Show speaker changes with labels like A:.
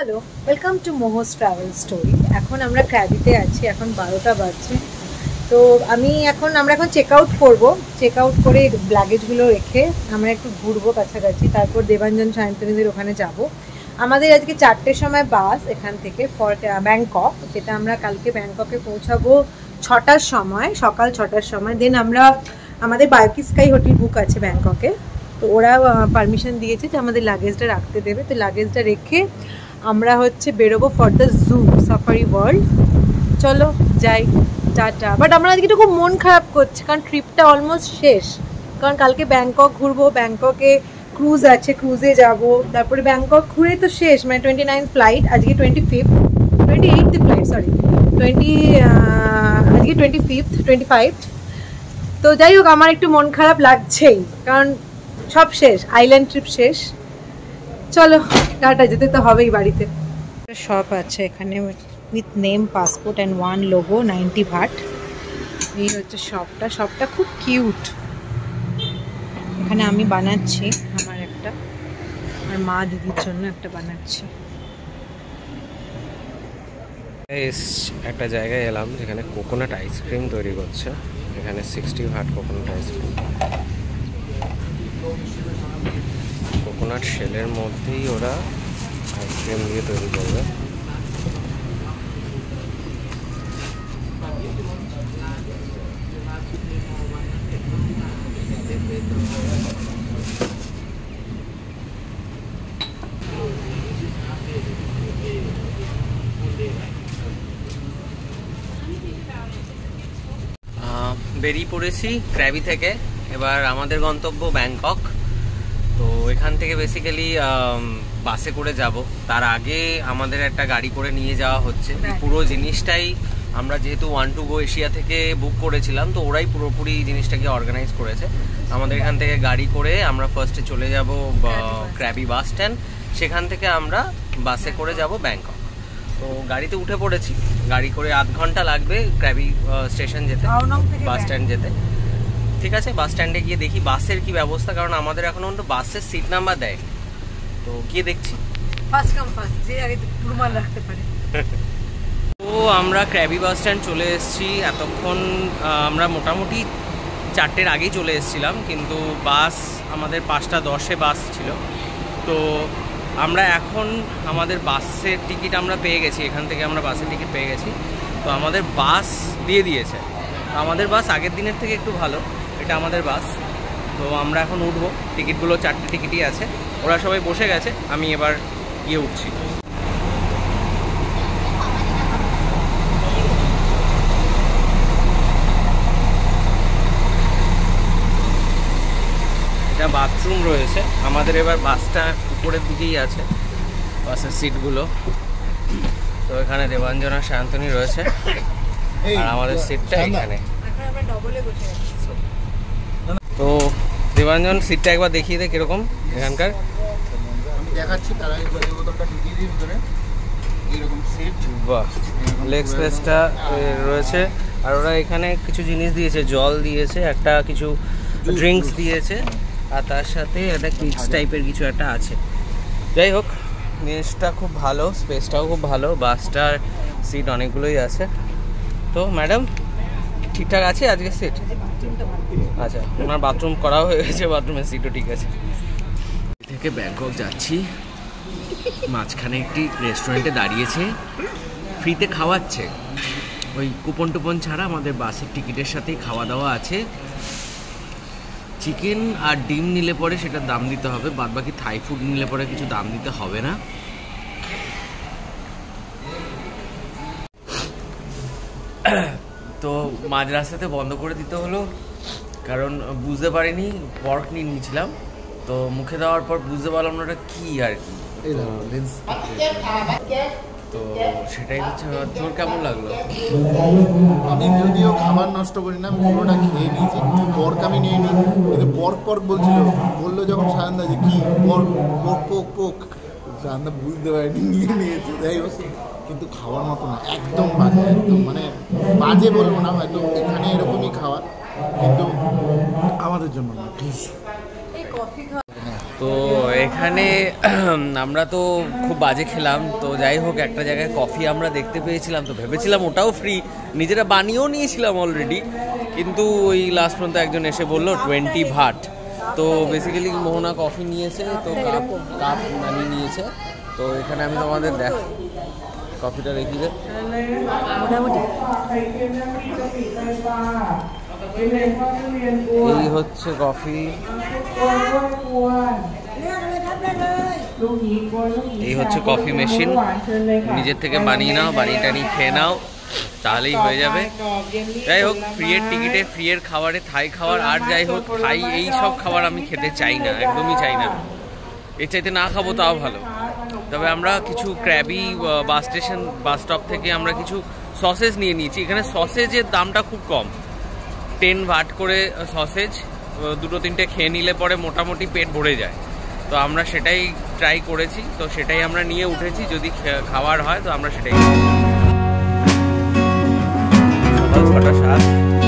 A: Hello, welcome to momos travel story. এখন আমরা ক্র্যাবিতে আছি, এখন 12টা বাজছে। তো আমরা এখন চেক আউট করবো। চেক আউট করে লাগেজগুলো রেখে আমরা একটু ঘুরবো কাছাকাছি, তারপর দেবাঞ্জন সায়ন্তনীদের ওখানে যাব। আমাদের আজকে 4টের সময় বাস এখান থেকে ফর ব্যাংকক, যেটা আমরা কালকে ব্যাংককে পৌঁছাবো 6টার সময়, সকাল 6টার সময়। দেন আমরা আমাদের বায়োকি স্কাই হোটেল বুক আছে ব্যাংককে, তো ওরা পারমিশন দিয়েছে যে আমাদের লাগেজটা রাখতে দেবে। তো লাগেজটা রেখে আমরা বেরোবো for the zoo safari world. চলো যাই, টাটা। বাট আমরা আজকে একটু খুব মন খারাপ করছে, কারণ ট্রিপটা অলমোস্ট শেষ। কারণ কালকে ব্যাংকক ঘুরবো, ব্যাংককে ক্রুজ আছে, ক্রুজে যাব, তারপরে ব্যাংকক ঘুরে তো শেষ, মানে 29 ফ্লাইট, আজকে 28 ফ্লাইট, সরি 20 আজকে 25। তো যাই হোক, আমার একটু মন খারাপ লাগছেই, কারণ সব শেষ, আইল্যান্ড ট্রিপ শেষ। চলো টাটা, যেতে তো হবেই বাড়িতে। শপ আছে এখানে with name, passport and 1 logo, 90 but. এই হচ্ছে শপটা খুব কিউট। এখানে আমি বানাচ্ছি আমার একটা, আর মা দিদির জন্য একটা বানাচ্ছি।
B: একটা জায়গায় এলাম যেখানে কোকোনাট আইসক্রিম তৈরি করছে। এখানে 60 ওয়াট কোকোনাট আইসক্রিম, কোকোনাট শেলের মধ্যেই ওরা আইসক্রিম দিয়ে তৈরি করবে। বেরিয়ে পড়েছি ক্র্যাবি থেকে। এবার আমাদের গন্তব্য ব্যাংকক। তো এখান থেকে বেসিক্যালি বাসে করে যাব। তার আগে আমাদের একটা গাড়ি করে নিয়ে যাওয়া হচ্ছে। পুরো জিনিসটাই আমরা যেহেতু 1 to go এশিয়া থেকে বুক করেছিলাম, তো ওরাই পুরোপুরি জিনিসটাকে অর্গানাইজ করেছে। আমাদের এখান থেকে গাড়ি করে আমরা ফার্স্টে চলে যাব ক্র্যাবি বাস স্ট্যান্ড, সেখান থেকে আমরা বাসে করে যাব ব্যাংকক। তো গাড়িতে উঠে পড়েছি। গাড়ি করে আধ ঘন্টা লাগবে ক্র্যাবি স্টেশন যেতে, বাস স্ট্যান্ড যেতে। ঠিক আছে, বাস স্ট্যান্ডে গিয়ে দেখি বাসের কি ব্যবস্থা, কারণ আমাদের এখন পর্যন্ত বাসের সিট নাম্বার দেয়। তো গিয়ে দেখছি। তো আমরা ক্র্যাবি বাস স্ট্যান্ড চলে এসেছি। এতক্ষণ আমরা মোটামুটি 4টের আগেই চলে এসেছিলাম, কিন্তু বাস আমাদের 5:10 বাস ছিল। তো আমরা এখন আমাদের বাসের টিকিট আমরা পেয়ে গেছি, এখান থেকে আমরা বাসের টিকিট পেয়ে গেছি। তো আমাদের বাস দিয়ে দিয়েছে। আমাদের বাস আগের দিনের থেকে একটু ভালো, এটা আমাদের বাস। তো আমরা এখন উঠবো। টিকিটগুলো 4টে টিকিটই আছে, ওরা সবাই বসে গেছে, আমি এবার গিয়ে উঠছি। এটা বাথরুম রয়েছে আমাদের। এবার বাসটা উপরের দিকেই আছে, বাসের সিটগুলো। তো এখানে দেবাঞ্জনা সায়ন্তনী রয়েছে, আর আমাদের সিটটা এখানে। তো দেবাঞ্জন, সিটটা একবার দেখিয়ে দে কিরকম এখানকার।
C: আমি দেখাচ্ছি, তারা একবার বোতলটা ঢুকিয়ে দিই ভিতরে। এরকম সিট,
B: বাহ, লেগ স্পেসটা রয়েছে। আর ওরা এখানে কিছু জিনিস দিয়েছে, জল দিয়েছে, একটা কিছু ড্রিঙ্কস দিয়েছে, আর তার সাথে একটা কিডস টাইপের কিছু একটা আছে। যাই হোক, জিনিসটা খুব ভালো, স্পেসটাও খুব ভালো, বাসটার সিট অনেকগুলোই আছে। তো ম্যাডাম, ঠিকঠাক আছে আজকে সিট? আচ্ছা, ওনার বাথরুম করাও হয়ে গেছে, বাথরুমের সিটও ঠিক আছে। থেকে ব্যাংকক যাচ্ছি, মাঝখানে একটি রেস্টুরেন্টে দাঁড়িয়েছে, ফ্রিতে খাওয়াচ্ছে। ওই কুপন টুপন ছাড়া আমাদের বাসের টিকিটের সাথেই খাওয়া দাওয়া আছে। চিকেন আর ডিম নিলে পরে সেটার দাম দিতে হবে, বাদ বাকি থাই ফুড নিলে পরে কিছু দাম দিতে হবে না। তো মাঝ রাস্তাতে বন্ধ করে দিতে হলো, কারণ বুঝতে পারিনি, পর্ক নিয়ে নিয়েছিলাম। তো মুখে দেওয়ার পর বুঝতে পারলাম না ওটা কী আর কি। তো সেটাই হচ্ছে। তোর কেমন লাগলো?
C: আমি যদিও খাবার নষ্ট করি না, পুরোটা খেয়ে নিয়েছি। পর্ক আমি নিয়ে নিই, কিন্তু পর্ক বলছিল, বললো যখন সায়ন্দা যে কি পর্ক, পোক সায়ন্দা বুঝতে পারিনি, নিয়ে নিয়েছি। যাই হোক, কিন্তু খাওয়ার মতো না, একদম বাজে, একদম মানে বাজে বলবো না, হয়তো এখানে এরকমই খাওয়া, কিন্তু আমাদের জন্য না, প্লিজ।
B: তো তো এখানে আমরা তো খুব বাজে খেলাম, তো যাই হোক একটা জায়গায় কফি আমরা দেখতে পেয়েছিলাম, তো ভেবেছিলাম ওটাও ফ্রি, নিজেরা বানিয়েও নিয়েছিলাম অলরেডি, কিন্তু ওই লাস্ট পর্যন্ত একজন এসে বললো 20 ভাট। তো বেসিক্যালি মোহনা কফি নিয়েছে, তো কাপ বানিয়ে নিয়েছে। তো এখানে আমি তোমাদের দেখ কফিটা রেখি দে,
A: মোটামুটি
B: এই হচ্ছে কফি, এই হচ্ছে কফি মেশিন, নিজের থেকে বানিয়ে নাও, বানিয়ে টানিয়ে খেয়ে নাও, তাহলেই হয়ে যাবে। যাই হোক, ফ্রিয়ের টিকিটে ফ্রিয়ের খাবারে থাই খাবার, আর যাই হোক থাই এই সব খাবার আমি খেতে চাই না, একদমই চাই না, এর চাইতে না খাবো তাও ভালো। তবে আমরা কিছু ক্র্যাবি বাস স্টপ থেকে আমরা কিছু সসেজ নিয়ে নিয়েছি। এখানে সসেজের দামটা খুব কম, 10 ভাট করে সসেজ, 2-3টে খেয়ে নিলে পরে মোটামুটি পেট ভরে যায়। তো আমরা সেটাই ট্রাই করেছি, তো সেটাই আমরা নিয়ে উঠেছি, যদি খাওয়ার হয় তো আমরা সেটাই। 6:07